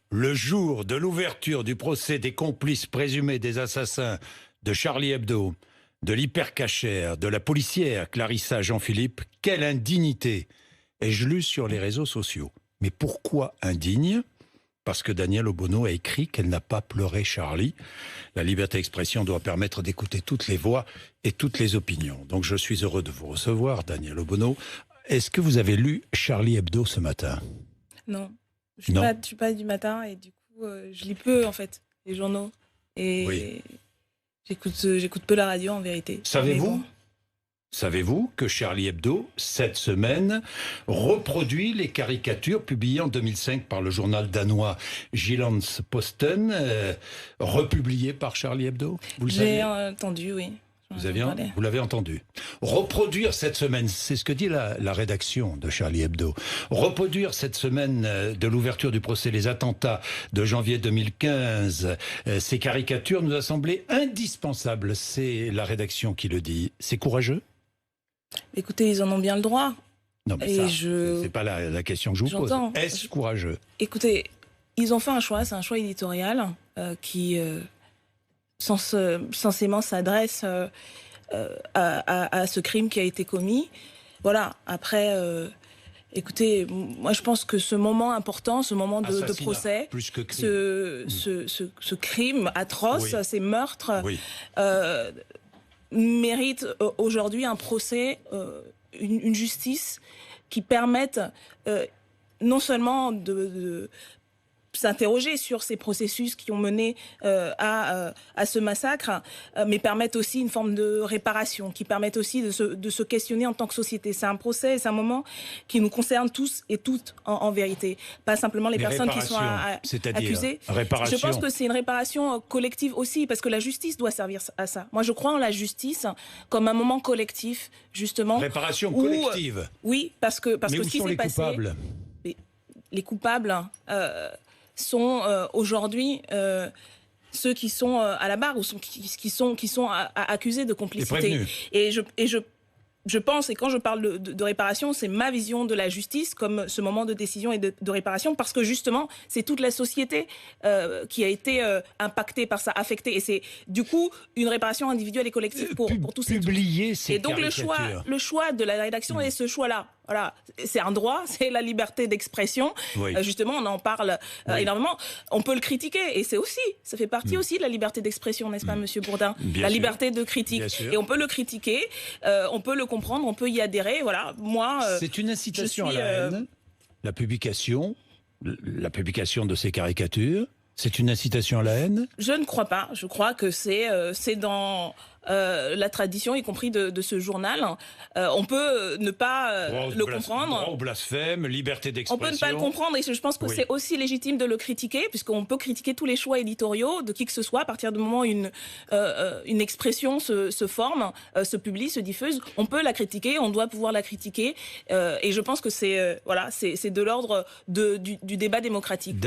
le jour de l'ouverture du procès des complices présumés des assassins de Charlie Hebdo, de l'hypercachère, de la policière Clarissa Jean-Philippe, quelle indignité ai-je lu sur les réseaux sociaux. Mais pourquoi indigne ? Parce que Danielle Obono a écrit qu'elle n'a pas pleuré Charlie. La liberté d'expression doit permettre d'écouter toutes les voix et toutes les opinions. Donc je suis heureux de vous recevoir, Danielle Obono. Est-ce que vous avez lu Charlie Hebdo ce matin ? Non. Je suis pas du matin et du coup, je lis peu en fait, les journaux. Et oui. J'écoute peu la radio en vérité. Savez-vous que Charlie Hebdo, cette semaine, reproduit les caricatures publiées en 2005 par le journal danois Jyllands-Posten, republiées par Charlie Hebdo ? Vous le savez ? J'ai entendu, oui. Vous l'avez entendu. Reproduire cette semaine, c'est ce que dit la rédaction de Charlie Hebdo. Reproduire cette semaine de l'ouverture du procès les attentats de janvier 2015, ces caricatures nous a semblé indispensables. C'est la rédaction qui le dit. C'est courageux ? Écoutez, ils en ont bien le droit. Non, mais c'est pas la question que je vous pose. Est-ce courageux ? Écoutez, ils ont fait un choix, c'est un choix éditorial qui censément s'adresse à ce crime qui a été commis. Voilà, après, écoutez, moi je pense que ce moment important, ce moment de procès, plus que crime. Ce crime atroce, oui. Ces meurtres, oui. Mérite aujourd'hui un procès, une justice qui permette non seulement de s'interroger sur ces processus qui ont mené à ce massacre, mais permettent aussi une forme de réparation, qui permettent aussi de se questionner en tant que société. C'est un procès, c'est un moment qui nous concerne tous et toutes en vérité. Pas simplement les personnes qui sont accusées. Je pense que c'est une réparation collective aussi, parce que la justice doit servir à ça. Moi, je crois en la justice comme un moment collectif, justement. Réparation collective. Oui, parce que ce qui s'est passé... Les coupables... sont aujourd'hui ceux qui sont à la barre ou qui sont accusés de complicité. Et je pense, et quand je parle de réparation, c'est ma vision de la justice comme ce moment de décision et de réparation, parce que justement, c'est toute la société qui a été impactée par ça, affectée. Et c'est du coup une réparation individuelle et collective pour tous et tous. Et donc le choix de la rédaction est ce choix-là. Voilà, c'est un droit, c'est la liberté d'expression. Oui. Justement, on en parle énormément. On peut le critiquer, et ça fait partie aussi de la liberté d'expression, n'est-ce pas, Monsieur Bourdin ? La liberté de critique. Et on peut le critiquer, on peut le comprendre, on peut y adhérer. Voilà, moi. C'est une incitation à la haine. La publication de ces caricatures. C'est une incitation à la haine ? Je ne crois pas. Je crois que c'est dans la tradition, y compris de ce journal. On peut ne pas le comprendre. Droit au blasphème, liberté d'expression. On peut ne pas le comprendre, et je pense que c'est aussi légitime de le critiquer, puisqu'on peut critiquer tous les choix éditoriaux de qui que ce soit. À partir du moment où une expression se forme, se publie, se diffuse, on peut la critiquer, on doit pouvoir la critiquer. Et je pense que c'est de l'ordre du débat démocratique.